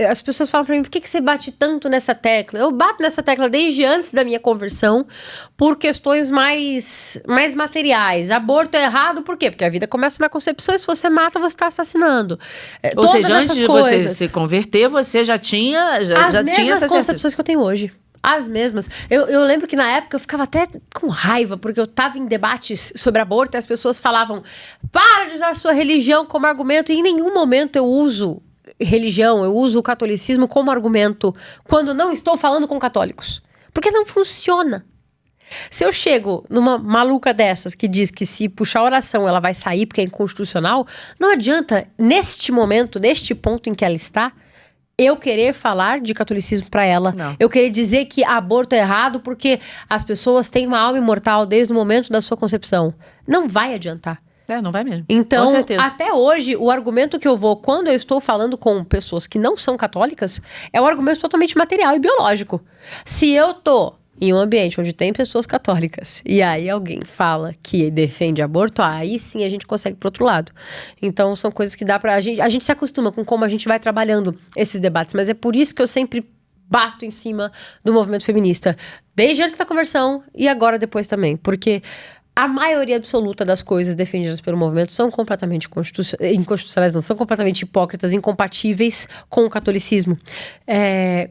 As pessoas falam pra mim, por que você bate tanto nessa tecla? Eu bato nessa tecla desde antes da minha conversão, por questões mais materiais. Aborto é errado, por quê? Porque a vida começa na concepção e se você mata, você está assassinando. Ou seja, antes de você se converter, você já tinha essa mesmas concepções que eu tenho hoje. As mesmas. Eu lembro que na época eu ficava até com raiva, porque eu tava em debates sobre aborto e as pessoas falavam, para de usar a sua religião como argumento, e em nenhum momento eu uso religião, eu uso o catolicismo como argumento quando não estou falando com católicos. Porque não funciona. Se eu chego numa maluca dessas que diz que se puxar a oração ela vai sair porque é inconstitucional, não adianta, neste momento, neste ponto em que ela está, eu querer falar de catolicismo pra ela. Não. Eu querer dizer que aborto é errado porque as pessoas têm uma alma imortal desde o momento da sua concepção. Não vai adiantar. Não vai mesmo. Então, até hoje, o argumento que eu vou, quando eu estou falando com pessoas que não são católicas, é um argumento totalmente material e biológico. Se eu tô em um ambiente onde tem pessoas católicas e aí alguém fala que defende aborto, aí sim a gente consegue pro outro lado. Então, são coisas que dá pra... A gente se acostuma com como a gente vai trabalhando esses debates, mas é por isso que eu sempre bato em cima do movimento feminista. Desde antes da conversão e agora depois também. Porque a maioria absoluta das coisas defendidas pelo movimento são completamente inconstitucionais, não, são completamente hipócritas, incompatíveis com o catolicismo.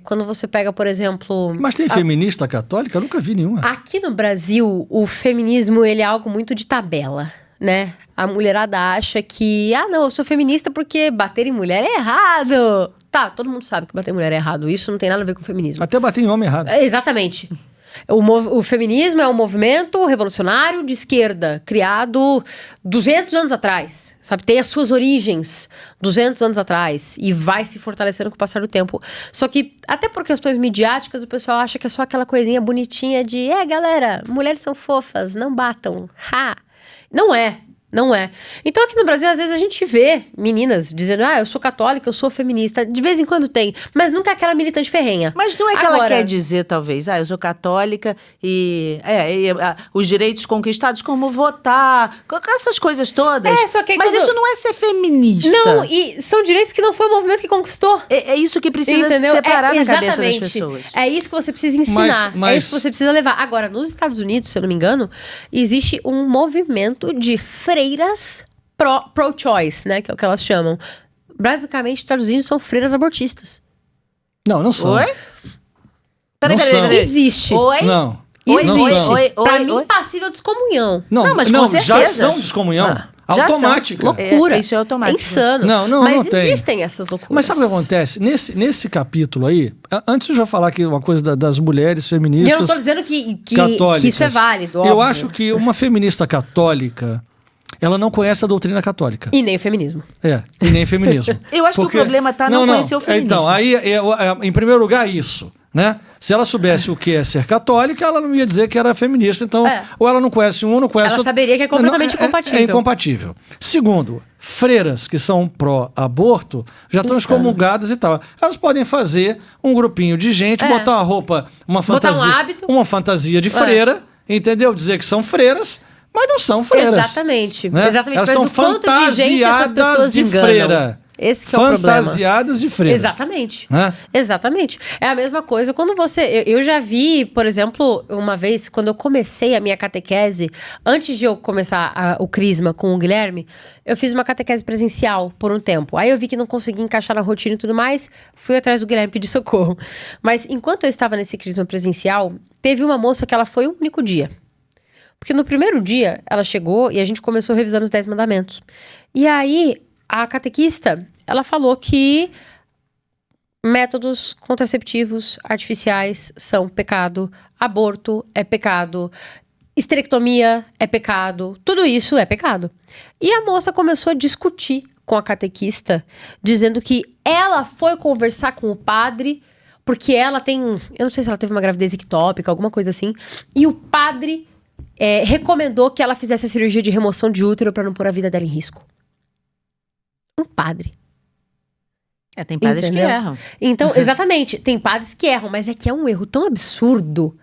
Quando você pega, por exemplo... Mas tem feminista católica? Eu nunca vi nenhuma. Aqui no Brasil, o feminismo, ele é algo muito de tabela, né? A mulherada acha que, não, eu sou feminista porque bater em mulher é errado. Tá, todo mundo sabe que bater em mulher é errado, isso não tem nada a ver com o feminismo. Até bater em homem é errado. Exatamente. O feminismo é um movimento revolucionário de esquerda, criado 200 anos atrás, sabe? Tem as suas origens 200 anos atrás e vai se fortalecendo com o passar do tempo. Só que, até por questões midiáticas, o pessoal acha que é só aquela coisinha bonitinha de galera, mulheres são fofas, não batam. Ha! Não é. Não é. Então aqui no Brasil, às vezes a gente vê meninas dizendo, eu sou católica, eu sou feminista. De vez em quando tem, mas nunca é aquela militante ferrenha. Mas não é que ela quer dizer, talvez, eu sou católica e os direitos conquistados, como votar, essas coisas todas. Só que mas isso não é ser feminista. Não, e são direitos que não foi o movimento que conquistou. É isso que precisa se separar na cabeça das pessoas. É isso que você precisa ensinar, é isso que você precisa levar. Agora, nos Estados Unidos, se eu não me engano, existe um movimento de freiras pro-choice, né? Que é o que elas chamam. Basicamente, traduzindo, são freiras abortistas. Não são. Oi? Peraí. Existe. Oi? Não. Existe. Pra mim, passível de excomunhão. Não, mas com certeza. Já são de excomunhão. Automática. Loucura. Isso é automático. É insano. Mas existem essas loucuras. Mas sabe o que acontece? Nesse capítulo aí, antes de eu falar aqui uma coisa das mulheres feministas. E eu não tô dizendo que isso é válido. Eu acho que uma feminista católica, ela não conhece a doutrina católica. E nem o feminismo. E nem o feminismo. Eu acho que o problema tá não conhecer o feminismo. Então, aí, em primeiro lugar, isso. Né? Se ela soubesse o que é ser católica, ela não ia dizer que era feminista. Então, ou ela não conhece um, ou não conhece outro. Ela saberia que é completamente incompatível. É incompatível. Segundo, freiras que são pró-aborto já estão excomungadas e tal. Elas podem fazer um grupinho de gente, botar uma roupa, uma fantasia, botar um hábito, uma fantasia de freira, entendeu? Dizer que são freiras, mas não são freiras. Exatamente. Né? Exatamente. Elas mas estão o quanto de gente essas pessoas de enganam. freira. Esse que é o problema. Fantasiadas de freira. Exatamente. Exatamente. É a mesma coisa quando você... Eu já vi, por exemplo, uma vez, quando eu comecei a minha catequese, antes de eu começar o Crisma com o Guilherme, eu fiz uma catequese presencial por um tempo. Aí eu vi que não conseguia encaixar na rotina e tudo mais, fui atrás do Guilherme pedir socorro. Mas enquanto eu estava nesse Crisma presencial, teve uma moça que ela foi um único dia. Porque no primeiro dia, ela chegou e a gente começou revisando os 10 mandamentos. E aí, a catequista, ela falou que métodos contraceptivos artificiais são pecado, aborto é pecado, esterectomia é pecado, tudo isso é pecado. E a moça começou a discutir com a catequista, dizendo que ela foi conversar com o padre, porque ela tem, eu não sei se ela teve uma gravidez ectópica, alguma coisa assim, e o padre recomendou que ela fizesse a cirurgia de remoção de útero para não pôr a vida dela em risco. Um padre. Tem padres que erram. Então, exatamente, tem padres que erram, mas é que é um erro tão absurdo.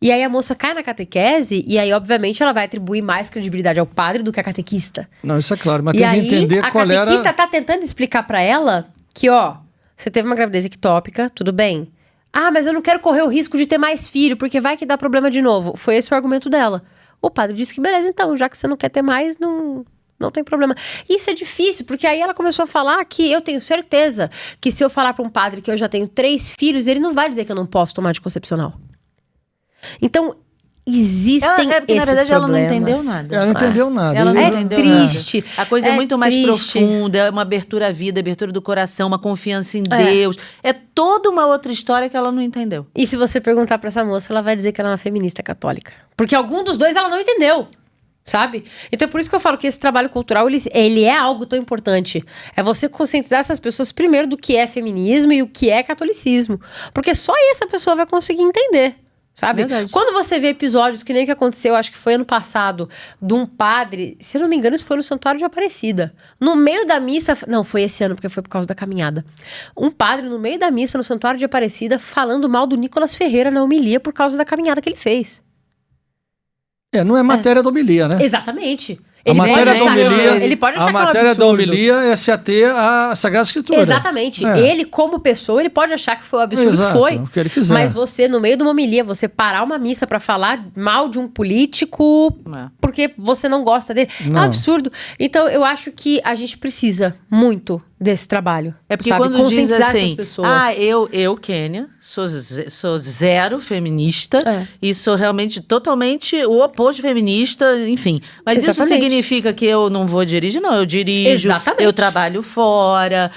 E aí a moça cai na catequese, e aí, obviamente, ela vai atribuir mais credibilidade ao padre do que a catequista. Não, isso é claro, mas tem que entender qual era... A catequista tá tentando explicar pra ela que, Você teve uma gravidez ectópica, tudo bem. Ah, mas eu não quero correr o risco de ter mais filho, porque vai que dá problema de novo. Foi esse o argumento dela. O padre disse que beleza, então, já que você não quer ter mais, não tem problema. Isso é difícil, porque aí ela começou a falar que eu tenho certeza que se eu falar para um padre que eu já tenho 3 filhos, ele não vai dizer que eu não posso tomar anticoncepcional. Então, existem porque, na esses verdade, ela não problemas. entendeu nada. Ela não entendeu nada. Ela não É entendeu triste. nada. A coisa é muito mais triste. profunda, é uma abertura à vida, abertura do coração, uma confiança em Deus. É toda uma outra história que ela não entendeu. E se você perguntar pra essa moça, ela vai dizer que ela é uma feminista católica. Porque algum dos dois ela não entendeu. Sabe? Então é por isso que eu falo que esse trabalho cultural, ele é algo tão importante. É você conscientizar essas pessoas primeiro do que é feminismo e o que é catolicismo. Porque só aí essa pessoa vai conseguir entender. Sabe? Verdade. Quando você vê episódios que nem que aconteceu, acho que foi ano passado, de um padre, se eu não me engano, isso foi no Santuário de Aparecida. No meio da missa, não, foi esse ano, porque foi por causa da caminhada. Um padre, no meio da missa, no Santuário de Aparecida, falando mal do Nicolas Ferreira na homilia por causa da caminhada que ele fez. Não é matéria da homilia, né? Exatamente. A matéria da homilia, ele pode achar a que é um matéria da absurdo. homilia é se ater à Sagrada Escritura. Exatamente. É. Ele, como pessoa, ele pode achar que foi um absurdo, Exato, que foi. o que ele quiser. Mas você, no meio de uma homilia, você parar uma missa pra falar mal de um político porque você não gosta dele, é um Não. absurdo. Então, eu acho que a gente precisa muito desse trabalho. É porque sabe? quando diz Conscientizar assim, essas pessoas. eu, Kênia, sou zero feminista e sou realmente totalmente o oposto feminista, enfim. Mas isso Exatamente. significa que eu não vou dirigir? Não, eu dirijo, Exatamente. eu trabalho fora,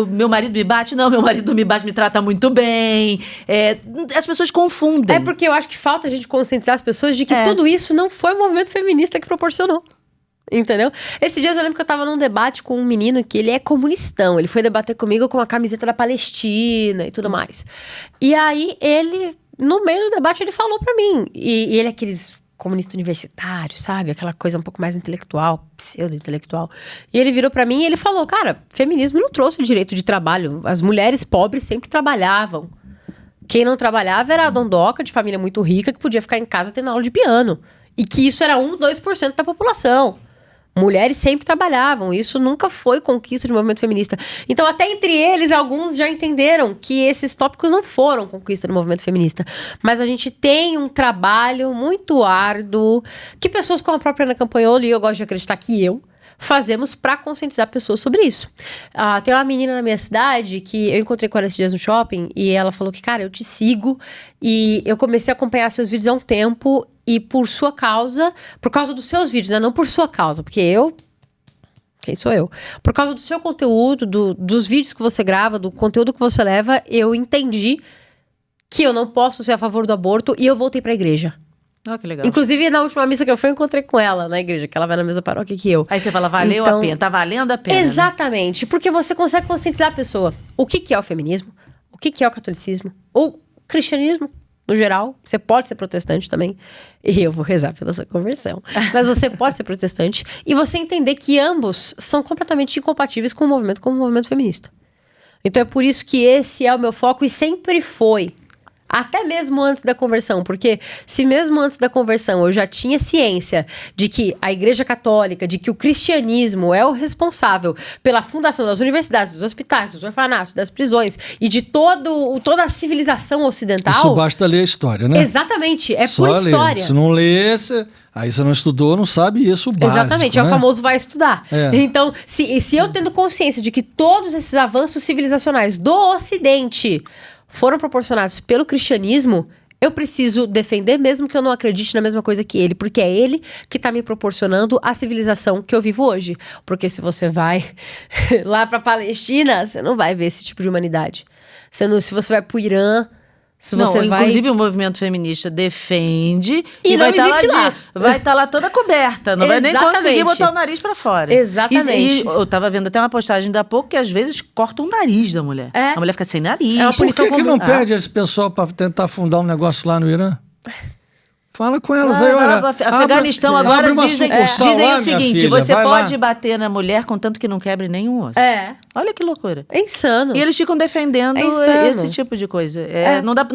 meu marido me bate? Não, meu marido não me bate, me trata muito bem. As pessoas confundem. É porque eu acho que falta a gente conscientizar as pessoas de que tudo isso não foi o movimento feminista que proporcionou. Entendeu? Esses dias eu lembro que eu tava num debate com um menino que ele é comunistão. Ele foi debater comigo com a camiseta da Palestina e tudo mais. E aí ele, no meio do debate, ele falou pra mim. E ele é aqueles comunista universitário, sabe? Aquela coisa um pouco mais intelectual, pseudo-intelectual. E ele virou pra mim e ele falou, cara, feminismo não trouxe direito de trabalho. As mulheres pobres sempre trabalhavam. Quem não trabalhava era a dondoca de família muito rica que podia ficar em casa tendo aula de piano. E que isso era 2% da população. Mulheres sempre trabalhavam, isso nunca foi conquista do movimento feminista. Então, até entre eles, alguns já entenderam que esses tópicos não foram conquista do movimento feminista. Mas a gente tem um trabalho muito árduo, que pessoas como a própria Ana Campanholo, e eu gosto de acreditar que eu, fazemos para conscientizar pessoas sobre isso. Tem uma menina na minha cidade que eu encontrei com ela esses dias no shopping e ela falou que, cara, eu te sigo e eu comecei a acompanhar seus vídeos há um tempo e por sua causa, por causa dos seus vídeos, né? Não por sua causa, porque quem sou eu? Por causa do seu conteúdo, dos vídeos que você grava, do conteúdo que você leva, eu entendi que eu não posso ser a favor do aborto e eu voltei pra igreja. Que legal. Inclusive, na última missa que eu fui, eu encontrei com ela na igreja, que ela vai na mesma paróquia que eu. Aí você fala, valeu Então, a pena, tá valendo a pena. Exatamente, porque você consegue conscientizar a pessoa. O que é o feminismo? O que é o catolicismo? Ou cristianismo, no geral. Você pode ser protestante também. E eu vou rezar pela sua conversão. Mas você pode ser protestante. E você entender que ambos são completamente incompatíveis com o movimento feminista. Então é por isso que esse é o meu foco e sempre foi. Até mesmo antes da conversão, porque se mesmo antes da conversão eu já tinha ciência de que a Igreja Católica, de que o cristianismo é o responsável pela fundação das universidades, dos hospitais, dos orfanatos, das prisões e de toda a civilização ocidental... Isso basta ler a história, né? Exatamente, é Só por ler. história. Se não ler, aí você não estudou, não sabe isso básico. Exatamente, é né? o famoso vai estudar. É. Então, se eu tendo consciência de que todos esses avanços civilizacionais do Ocidente foram proporcionados pelo cristianismo, eu preciso defender mesmo que eu não acredite na mesma coisa que ele, porque é ele que está me proporcionando a civilização que eu vivo hoje. Porque se você vai lá para a Palestina, você não vai ver esse tipo de humanidade. Se você vai para o Irã, se você vai... Inclusive o movimento feminista defende E não vai estar existe lá. vai estar lá toda coberta, não vai nem Exatamente. conseguir botar o nariz pra fora. Exatamente. E eu tava vendo até uma postagem da pouco que às vezes corta o nariz da mulher. É. A mulher fica sem nariz. É uma Por punição que não comum. pede esse pessoal para tentar fundar um negócio lá no Irã? Fala com elas Ah, aí, olha. Afeganistão abre agora uma dizem sucursal lá, o minha seguinte, filha, você vai pode lá. bater na mulher contanto que não quebre nenhum osso. É. Olha que loucura. É insano. E eles ficam defendendo É insano. esse tipo de coisa. Não dá,